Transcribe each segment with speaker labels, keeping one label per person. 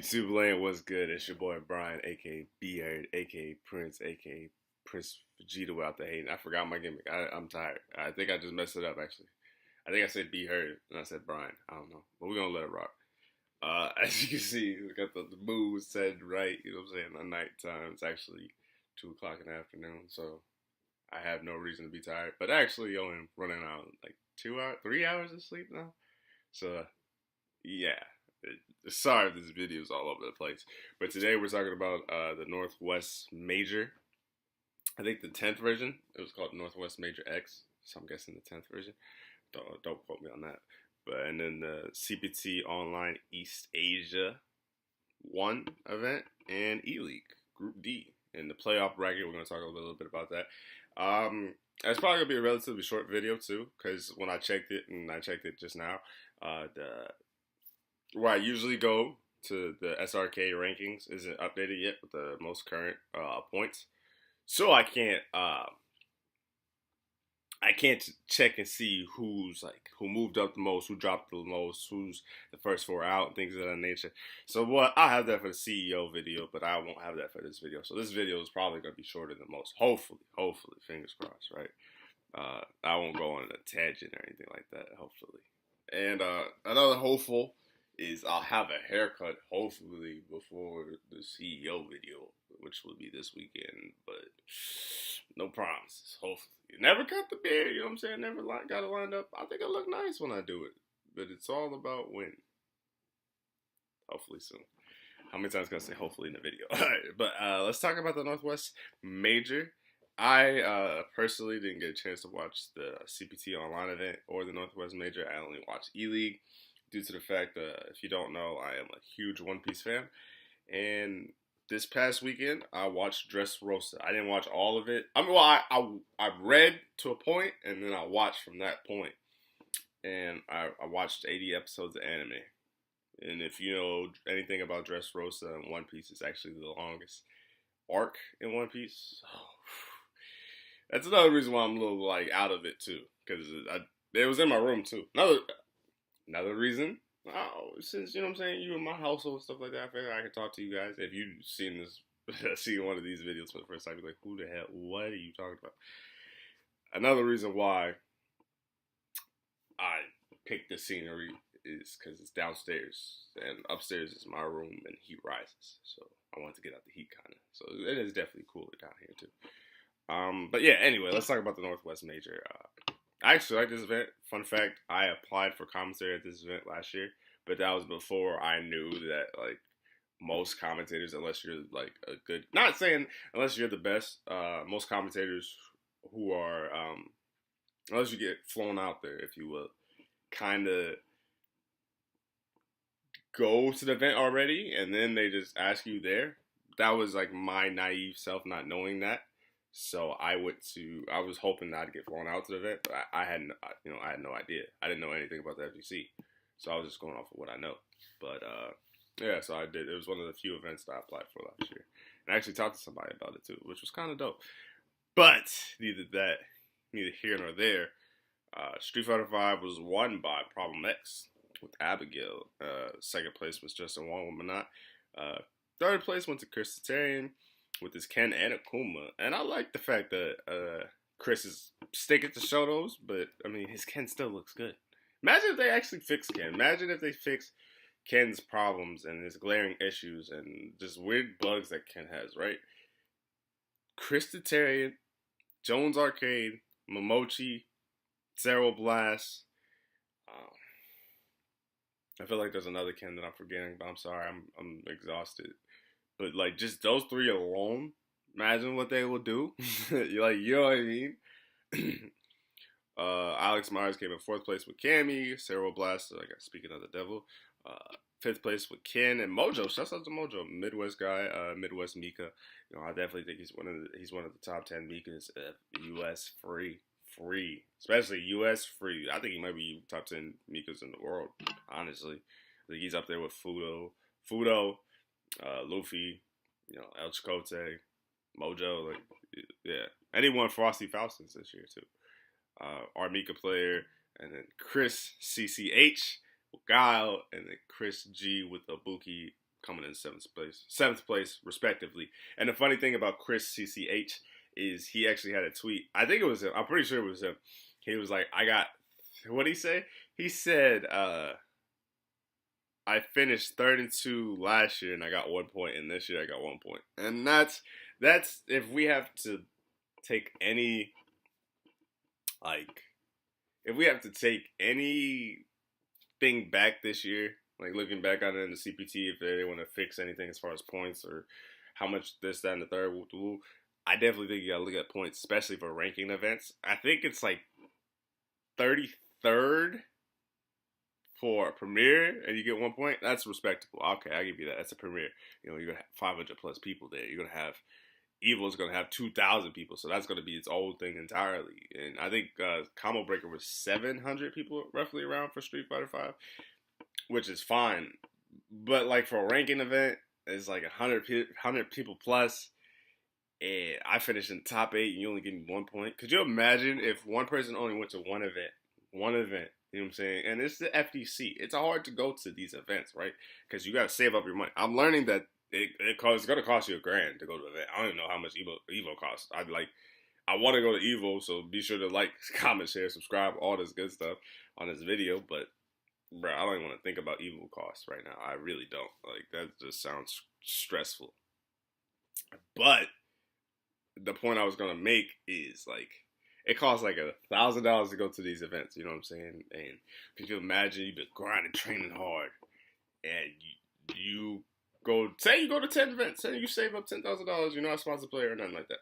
Speaker 1: YouTube land was good. It's your boy Brian, aka Beard, aka Prince, aka Prince Vegeta without the hating. I forgot my gimmick. I'm tired. I think I just messed it up actually. I think I said Be Heard and I said Brian. I don't know, but we're gonna let it rock. As you can see, we got the mood set right. You know what I'm saying? The night time. It's actually 2 o'clock in the afternoon, so I have no reason to be tired. But actually, only running out like 2 hours, 3 hours of sleep now. So yeah. Sorry if this video is all over the place. But today we're talking about the Northwest Major. I think the 10th version. It was called Northwest Major X. So I'm guessing the 10th version. Don't quote me on that. But and then the CPT Online East Asia 1 event and Eleague Group D. In the playoff bracket, we're going to talk a little bit about that. It's probably going to be a relatively short video too, because when I checked it, and I checked it just now, where I usually go to the SRK rankings isn't updated yet with the most current points, so I can't check and see who moved up the most, who dropped the most, who's the first four out, and things of that nature. So I'll have that for the CEO video, but I won't have that for this video. So this video is probably gonna be shorter than most. Hopefully, fingers crossed, right? I won't go on a tangent or anything like that. Hopefully, and another hopeful is I'll have a haircut hopefully before the CEO video, which will be this weekend, but no promises. Hopefully. Never cut the beard, you know what I'm saying? Never got it lined up. I think I look nice when I do it, but it's all about when. Hopefully soon. How many times can I say hopefully in the video? All right, but let's talk about the Northwest Major. I personally didn't get a chance to watch the CPT Online event or the Northwest Major. I only watched Eleague, due to the fact that, if you don't know, I am a huge One Piece fan. And this past weekend, I watched Dressrosa. I didn't watch all of it. I mean, well, I read to a point, and then I watched from that point. And I watched 80 episodes of anime. And if you know anything about Dressrosa and One Piece, it's actually the longest arc in One Piece. Oh, that's another reason why I'm a little, out of it, too. Because it was in my room, too. Another reason, since, you know what I'm saying, you in my household and stuff like that, I figured I could talk to you guys. If you've seen seen one of these videos for the first time, you're like, who the hell, what are you talking about? Another reason why I picked the scenery is because it's downstairs, and upstairs is my room, and heat rises. So I wanted to get out the heat, kind of. So it is definitely cooler down here, too. But yeah, anyway, let's talk about the Northwest Major. I actually like this event. Fun fact, I applied for commentary at this event last year, but that was before I knew that, most commentators, unless you're, a good, not saying unless you're the best, most commentators who are, unless you get flown out there, if you will, kind of go to the event already, and then they just ask you there. That was, my naive self not knowing that. So I was hoping that I'd get flown out to the event, but I had no idea. I didn't know anything about the FGC. So I was just going off of what I know. But, yeah, so I did. It was one of the few events that I applied for last year. And I actually talked to somebody about it, too, which was kind of dope. But neither here nor there. Street Fighter V was won by Problem X with Abigail. Second place was Justin Wong with Manat. Third place went to Chris Tatarian with his Ken and Akuma. And I like the fact that Chris is sticking to Shotos, but, his Ken still looks good. Imagine if they actually fix Ken. Imagine if they fix Ken's problems and his glaring issues and just weird bugs that Ken has, right? Chris Tatarian, Jones Arcade, Momochi, Zero Blast. I feel like there's another Ken that I'm forgetting, but I'm sorry, I'm exhausted. But, just those three alone, imagine what they will do. You know what I mean? Alex Myers came in 4th place with Cammy. Sarah Blast, speaking of the devil. 5th place with Ken and Mojo. Shouts out to Mojo. Midwest guy, Midwest Mika. I definitely think he's one of the top 10 Mikas, US free. Especially US free. I think he might be top 10 Mikas in the world, honestly. I think he's up there with Fudo, Luffy, El Chicote, Mojo, yeah. And he won Frosty Faustins this year, too. Our Mika player, and then Chris CCH with Guile, and then Chris G with Ibuki coming in seventh place respectively. And the funny thing about Chris CCH is he actually had a tweet. I think it was him. I'm pretty sure it was him. He was like, I got, what did he say? He said, I finished 32 last year and I got 1 point, and this year I got 1 point. And that's if we have to take any, like, if we have to take anything back this year, like looking back on it in the CPT, if they want to fix anything as far as points or how much this, that, and the third, I definitely think you got to look at points, especially for ranking events. I think it's like 33rd for a premiere, and you get 1 point. That's respectable. Okay, I'll give you that. That's a premiere. You know, you're gonna have 500 plus people there. You're gonna have Evil's gonna have 2,000 people, so that's gonna be its own thing entirely. And I think Combo Breaker was 700 people roughly around for Street Fighter V, which is fine. But like for a ranking event, it's like 100 people plus, and I finished in the top 8, and you only give me 1 point. Could you imagine if one person only went to one event? You know what I'm saying? And it's the FTC. It's hard to go to these events, right? Because you got to save up your money. I'm learning that it's going to cost you $1,000 to go to the event. I don't even know how much Evo costs. I want to go to Evo, so be sure to like, comment, share, subscribe, all this good stuff on this video. But, bro, I don't even want to think about Evo costs right now. I really don't. Like, that just sounds stressful. But the point I was going to make is, like, it costs like $1,000 to go to these events, you know what I'm saying? And could you imagine you've been grinding, training hard, and you go, say you go to 10 events, say you save up $10,000, you're not a sponsored player or nothing like that,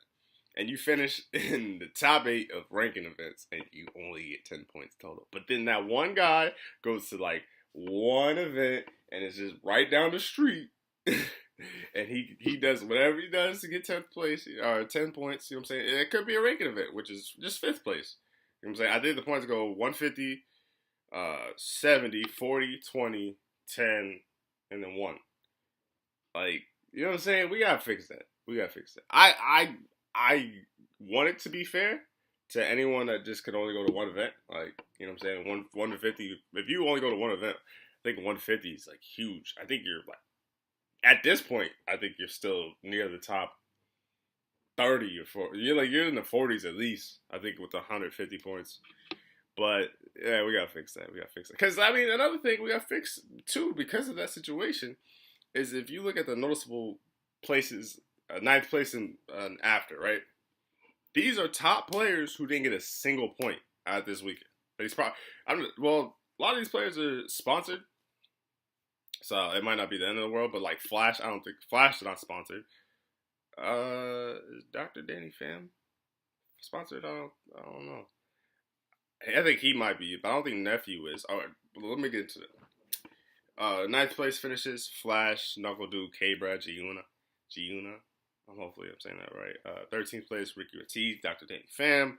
Speaker 1: and you finish in the top 8 of ranking events, and you only get 10 points total. But then that one guy goes to like one event, and it's just right down the street, and he does whatever he does to get 10th place, or 10 points, you know what I'm saying? It could be a ranking event, which is just 5th place. You know what I'm saying? I think the points go 150, 70, 40, 20, 10, and then 1. Like, you know what I'm saying? We gotta fix that. I want it to be fair to anyone that just could only go to one event. Like, you know what I'm saying? 1 to 50. If you only go to one event, I think 150 is like huge. I think you're like, at this point, I think you're still near the top 30 or 40. You're in the 40s at least, I think, with 150 points. But, yeah, we got to fix that. Because, I mean, another thing we got to fix, too, because of that situation, is if you look at the noticeable places, 9th place and after, right? These are top players who didn't get a single point out this weekend. A lot of these players are sponsored. So it might not be the end of the world, but like Flash, I don't think Flash is not sponsored. Is Dr. Danny Pham sponsored? I don't know. I think he might be, but I don't think Nephew is. All right, let me get into it. 9th place finishes Flash, Knuckle Dude, K-Brad, Giuna. Hopefully I'm saying that right. 13th place Ricky Ortiz, Dr. Danny Pham.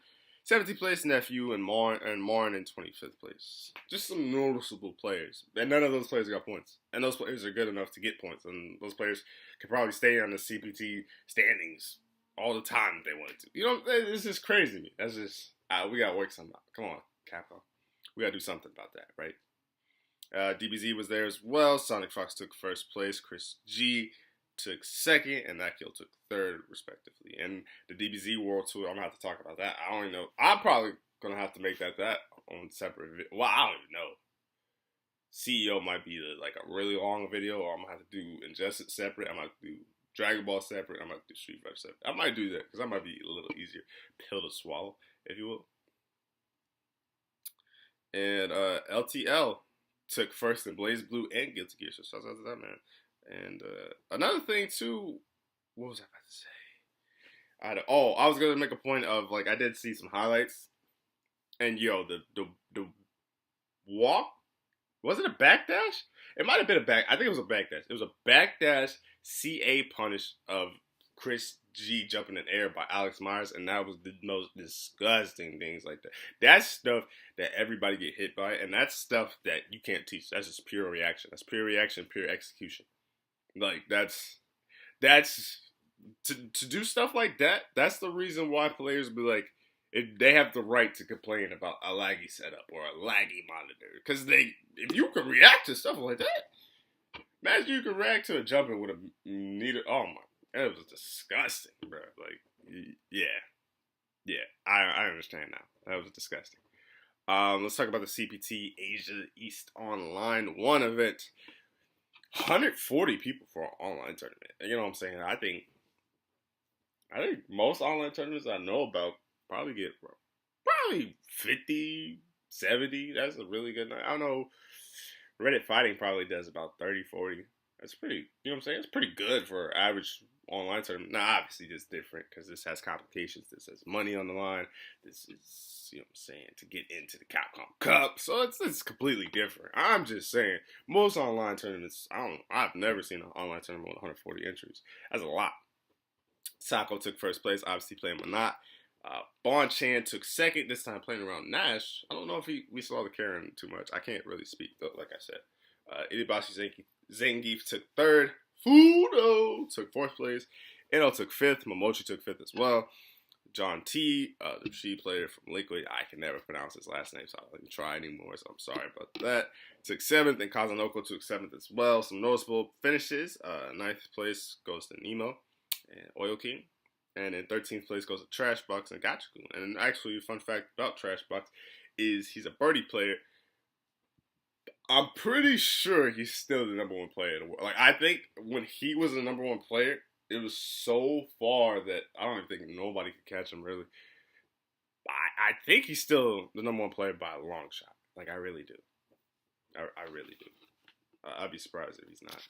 Speaker 1: 17th place Nephew and Marn in 25th place. Just some noticeable players. And none of those players got points. And those players are good enough to get points. And those players could probably stay on the CPT standings all the time if they wanted to. You know, it's just crazy to me. That's just, we got to work something out. Come on, Capcom. We got to do something about that, right? DBZ was there as well. Sonic Fox took 1st place. Chris G took 2nd, and that kill took 3rd, respectively. And the DBZ World Tour, I'm going to have to talk about that. I don't even know. I'm probably going to have to make that on separate video. Well, I don't even know. CEO might be like a really long video, or I'm going to have to do Injustice separate. I might do Dragon Ball separate. I might do Street Fighter separate. I might do that, because that might be a little easier pill to swallow, if you will. And LTL took 1st in Blaze Blue and Guilty Gear, so shout out to that, man. And another thing too, what was I about to say? I was gonna make a point of, like, I did see some highlights, and yo, the walk, was it a backdash? It might have been I think it was a backdash. It was a backdash CA punish of Chris G jumping in air by Alex Myers, and that was the most disgusting things like that. That's stuff that everybody get hit by, and that's stuff that you can't teach. That's just pure reaction. That's pure reaction, pure execution. Like, that's to do stuff like that. That's the reason why players be like, they have the right to complain about a laggy setup or a laggy monitor, because if you can react to stuff like that, Imagine you could react to a jumping with a needle. Oh my, it was disgusting, bro. Like, yeah, yeah. I understand now. That was disgusting. Let's talk about the CPT Asia East Online One event. 140 people for an online tournament. You know what I'm saying? I think most online tournaments I know about probably get probably 50, 70. That's a really good night. I don't know. Reddit Fighting probably does about 30, 40. That's pretty, you know what I'm saying? It's pretty good for average online tournament. Now, obviously, this is different because this has complications. This has money on the line. This is, you know what I'm saying, to get into the Capcom Cup. So it's completely different. I'm just saying, most online tournaments, I've never seen an online tournament with 140 entries. That's a lot. Sako took first place, obviously playing Manat. Bon Chan took second, this time playing around Nash. I don't know if we saw the Karen too much. I can't really speak, though, like I said. Itabashi Zangief took third. Fudo took fourth place. Eno took fifth. Momochi took fifth as well. John T, the She player from Liquid, I can never pronounce his last name, so I don't even try anymore, so I'm sorry about that. Took seventh, and Kazunoko took seventh as well. Some noticeable finishes. Ninth place goes to Nemo and Oil King. And in 13th place goes to Trash Box and Gachaku. And actually, fun fact about Trash Box is he's a birdie player. I'm pretty sure he's still the number one player in the world. Like, I think when he was the number one player, it was so far that I don't even think nobody could catch him, really. I think he's still the number one player by a long shot. Like, I really do. I really do. I'd be surprised if he's not.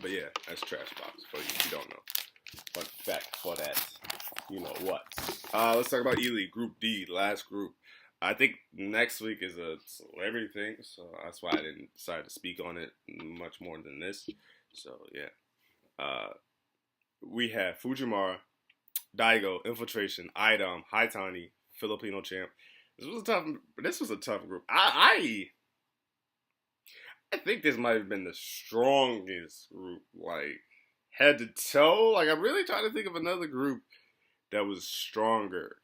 Speaker 1: But yeah, that's Trash Box, for you if you don't know. Fun fact for that, you know what. Let's talk about Eleague, Group D, last group. I think next week is a celebrity thing, so that's why I didn't decide to speak on it much more than this. So yeah, we have Fujimura, Daigo, Infiltration, Idom, Haitani, Filipino Champ. This was a tough group. I think this might have been the strongest group, like head to toe. Like, I'm really trying to think of another group that was stronger.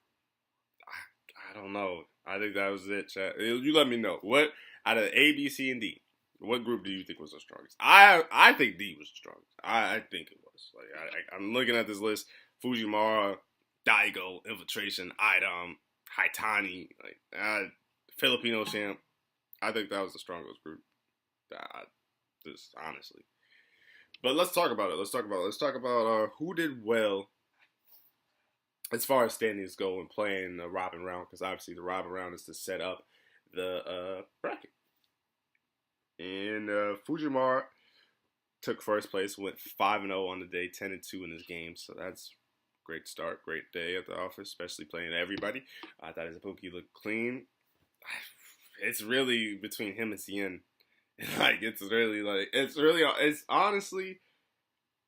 Speaker 1: I don't know. I think that was it, chat. You let me know. What out of A, B, C, and D, what group do you think was the strongest? I think D was the strongest. I think it was. Like, I'm looking at this list: Fujimura, Daigo, Infiltration, Idom, Haitani, like Filipino Champ. I think that was the strongest group. Just honestly. But let's talk about it. Let's talk about who did well as far as standings go and playing the Robin round, because obviously the Robin round is to set up the bracket. And Fujimura took first place, went 5-0 on the day, 10-2 in his game. So that's great start, great day at the office, especially playing everybody. I thought his Ibuki looked clean. It's really between him and Cien. Like, it's honestly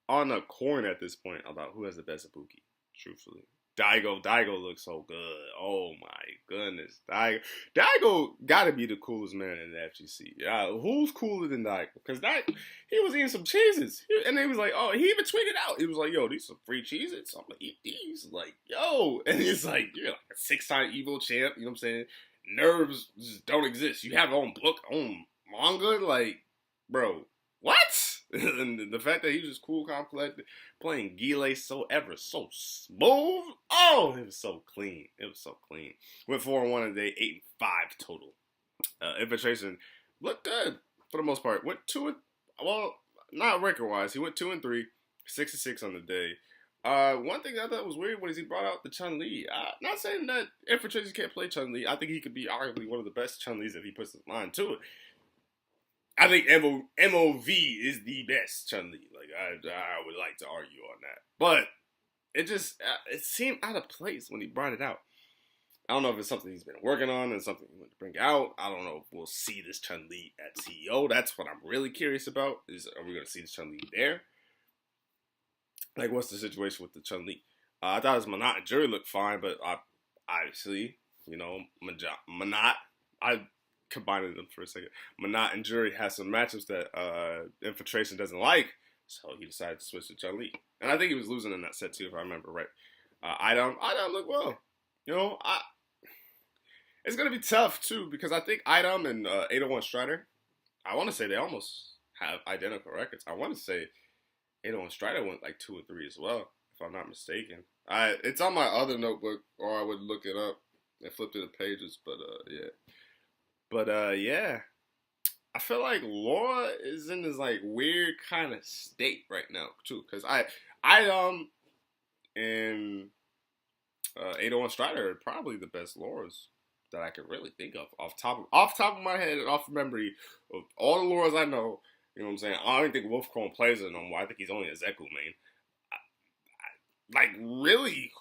Speaker 1: on a coin at this point about who has the best Ibuki, truthfully. Daigo looks so good. Oh my goodness. Daigo gotta be the coolest man in the FGC. Yeah, who's cooler than Daigo? Because he was eating some cheeses. And he was like, oh, he even tweeted out. He was like, yo, these some free cheeses. I'm gonna eat these. Like, yo. And he's like, you're like a 6-time Evo champ. You know what I'm saying? Nerves just don't exist. You have your own book, own manga. Like, bro, what? And the fact that he was just cool, calm, collected, playing Gile so smooth. Oh, it was so clean. Went 4-1 today, 8-5 total. Infiltration looked good for the most part. Went not record wise. He went 2-3, 6-6 on the day. One thing I thought was weird was he brought out the Chun-Li. Not saying that Infiltration can't play Chun-Li. I think he could be arguably one of the best Chun-Lis if he puts his mind to it. I think MOV is the best Chun-Li. Like, I would like to argue on that. But it seemed out of place when he brought it out. I don't know if it's something he's been working on and something he wants to bring out. I don't know if we'll see this Chun-Li at CEO. That's what I'm really curious about. Are we going to see this Chun-Li there? Like, what's the situation with the Chun-Li? I thought his Manat and Jury looked fine, but obviously, you know, Manat, I combining them for a second. Manat and Jury has some matchups that Infiltration doesn't like, so he decided to switch to Chun-Li. And I think he was losing in that set too, if I remember right. Idom looked well. You know, it's gonna be tough too because I think Idom and 801 Strider, I want to say they almost have identical records. I want to say Ado and Strider went like 2 or 3 as well, if I'm not mistaken. It's on my other notebook, or I would look it up and flip through the pages. But yeah, yeah. I feel like Laura is in this like weird kind of state right now too, because and Ado and Strider are probably the best Lauras that I could really think of off top of my head and off memory of all the Lauras I know. You know what I'm saying? I don't think Wolfcrone plays it no more. I think he's only a Zeku main. Like, really,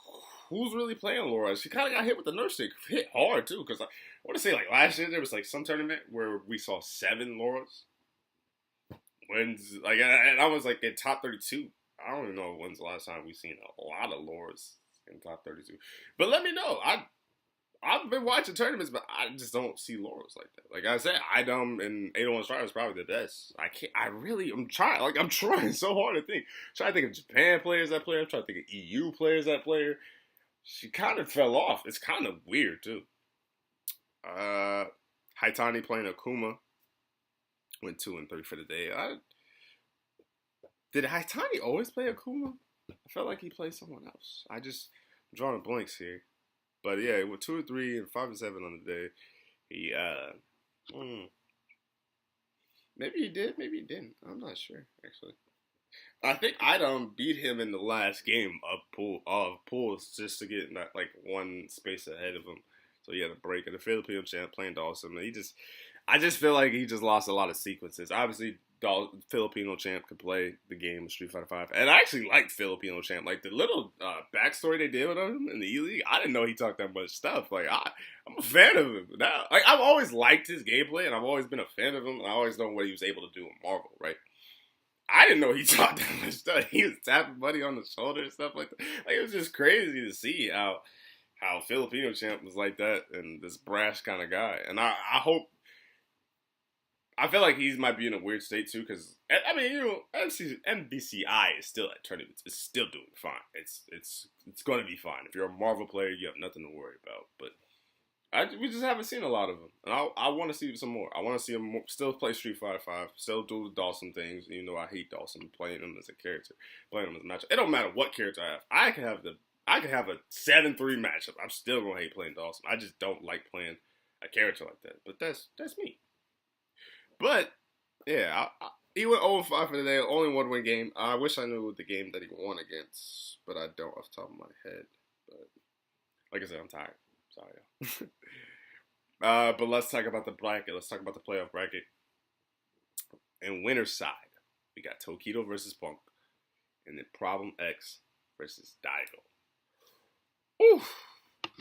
Speaker 1: who's really playing Laura? She kind of got hit with the nurse stick, hit hard too. Because I want to say like last year there was like some tournament where we saw 7 Lauras. When's like, and I was like in top 32. I don't even know when's the last time we've seen a lot of Lauras in top 32. But let me know. I've been watching tournaments, but I just don't see Lauras like that. Like I said, and 801 Strider is probably the best. I'm trying so hard to think. I'm trying to think of Japan players that play. I'm trying to think of EU players that play. She kind of fell off. It's kind of weird, too. Haitani playing Akuma. Went 2 and 3 for the day. Did Haitani always play Akuma? I felt like he played someone else. I'm drawing blanks here. But yeah, with 2 or 3 and 5 and 7 on the day, he maybe he did, maybe he didn't. I'm not sure actually. I think Idom beat him in the last game of pools just to get like one space ahead of him. So he had a break. And the Filipino champ playing Dawson. I just feel like he just lost a lot of sequences. Obviously, Filipino champ could play the game of Street Fighter V. And I actually liked Filipino champ. Like, the little backstory they did with him in the Eleague, I didn't know he talked that much stuff. Like, I'm a fan of him. Now, like, I've always liked his gameplay, and I've always been a fan of him, and I always know what he was able to do in Marvel, right? I didn't know he talked that much stuff. He was tapping Buddy on the shoulder and stuff like that. Like, it was just crazy to see how Filipino champ was like that and this brash kind of guy. And I feel like he might be in a weird state too, because I mean, you know, MBCI is still at tournaments. It's still doing fine. It's going to be fine. If you're a Marvel player, you have nothing to worry about. But we just haven't seen a lot of him, and I want to see some more. I want to see him still play Street Fighter V, still do the Dawson things. You know, I hate Dawson playing him as a character, playing him as a matchup. It don't matter what character I have. I can have a 7-3 matchup. I'm still gonna hate playing Dawson. I just don't like playing a character like that. But that's me. But yeah, he went 0-5 for the day. Only 1-win game. I wish I knew the game that he won against, but I don't off the top of my head. But like I said, I'm tired. Sorry, y'all. But let's talk about the bracket. Let's talk about the playoff bracket. And winner's side, we got Tokido versus Punk, and then Problem X versus Daigo. Ooh,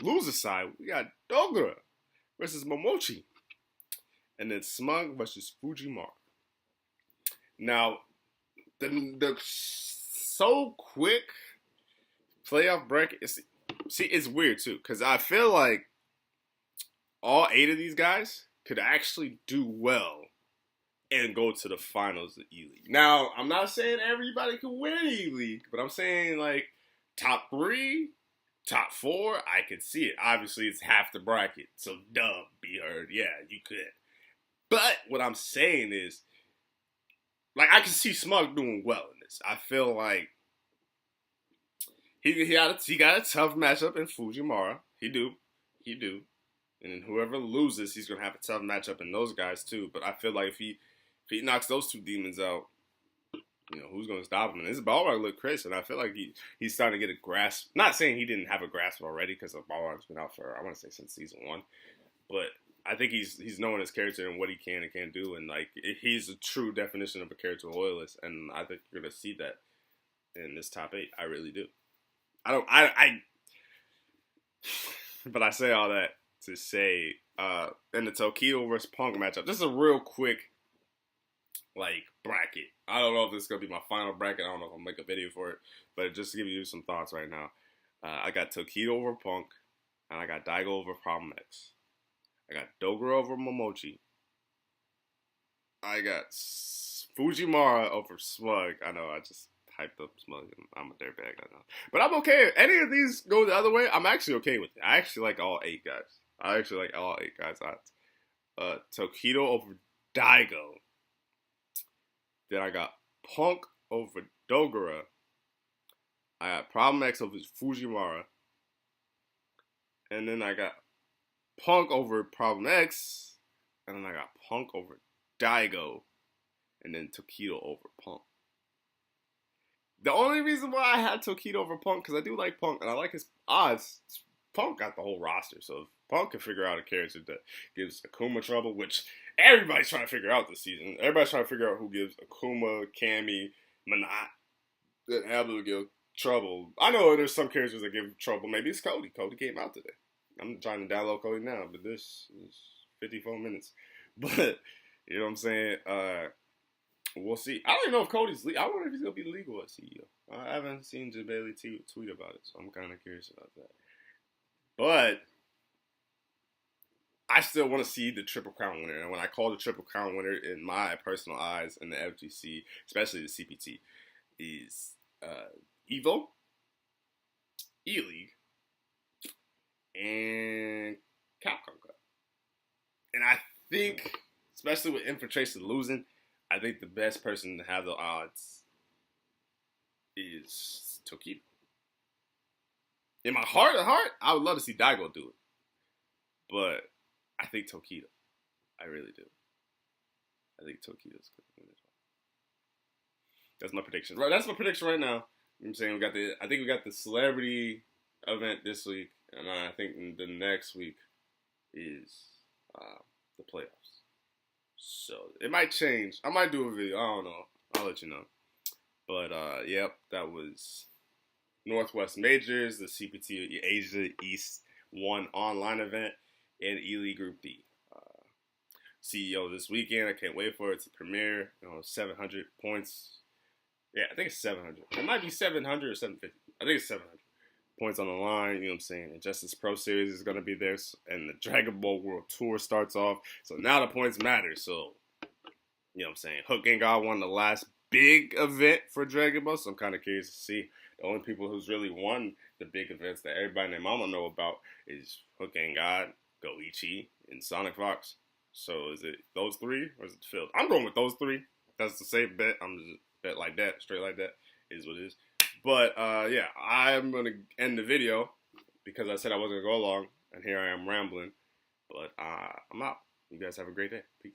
Speaker 1: loser side, we got Dogra versus Momochi. And then Smug versus Fujimara. Now, the so quick playoff bracket, it's weird too. Because I feel like all 8 of these guys could actually do well and go to the finals of E-League. Now, I'm not saying everybody can win E-League, but I'm saying like top 3, top 4, I could see it. Obviously, it's half the bracket, so duh, be heard. Yeah, you could. But what I'm saying is, like, I can see Smug doing well in this. I feel like he got a tough matchup in Fujimara. He do. And whoever loses, he's gonna have a tough matchup in those guys too. But I feel like if he knocks those 2 demons out, you know, who's gonna stop him? And this Balrog look Chris, and I feel like he's starting to get a grasp. Not saying he didn't have a grasp already, because Balrog's been out for, I want to say, since season 1, but I think he's knowing his character and what he can and can't do, and like he's a true definition of a character loyalist, and I think you're gonna see that in this top 8. I really do. But I say all that to say, in the Tokido versus Punk matchup, this is a real quick like bracket. I don't know if this is gonna be my final bracket. I don't know if I'll make a video for it, but just to give you some thoughts right now, I got Tokido over Punk, and I got Daigo over Problem X. I got Dogra over Momochi. I got Fujimara over Smug. I know, I just hyped up Smug. I'm a dirtbag, I know. But I'm okay. If any of these go the other way, I'm actually okay with it. I actually like all 8 guys. Tokido over Daigo. Then I got Punk over Dogura. I got Problem X over Fujiwara. And then I got Punk over Problem X. And then I got Punk over Daigo. And then Tokido over Punk. The only reason why I had Tokido over Punk, because I do like Punk, and I like his odds. Punk got the whole roster, so if Punk can figure out a character that gives Akuma trouble, which everybody's trying to figure out this season. Everybody's trying to figure out who gives Akuma, Cammy, Manat, and Abigail trouble. I know there's some characters that give trouble. Maybe it's Cody. Cody came out today. I'm trying to download Cody now, but this is 54 minutes. But, you know what I'm saying? We'll see. I don't even know if Cody's legal. I wonder if he's going to be legal as CEO. I haven't seen Jabali tweet about it, so I'm kind of curious about that. But I still want to see the Triple Crown winner. And when I call the Triple Crown winner, in my personal eyes, in the FGC, especially the CPT, is Evo, Eleague, and Capcom Cup. And I think, especially with Infiltration losing, I think the best person to have the odds is Tokido. In my heart of heart, I would love to see Daigo do it. But I think Tokido. I really do. I think Tokido's going to win it. That's my prediction. Right, that's my prediction right now. You know what I'm saying? I think we got the celebrity event this week. And I think the next week is the playoffs. So it might change. I might do a video. I don't know. I'll let you know. But yep, that was Northwest Majors, the CPT Asia East 1 online event, and Eleague Group D. CEO this weekend. I can't wait for it to premiere. 700 points. Yeah, I think it's 700. It might be 700 or 750. I think it's 700 points on the line. You know what I'm saying? And Justice Pro Series is going to be there. And the Dragon Ball World Tour starts off. So now the points matter. So, you know what I'm saying? Hook and God won the last big event for Dragon Ball. So I'm kind of curious to see. The only people who's really won the big events that everybody and their mama know about is Hook and God, Goichi, and Sonic Fox. So is it those three or is it Phil? I'm going with those three. That's the safe bet. I'm just bet like that, straight like that. Is what it is. But yeah, I'm gonna end the video because I said I wasn't gonna go long, and here I am rambling. But I'm out. You guys have a great day. Peace.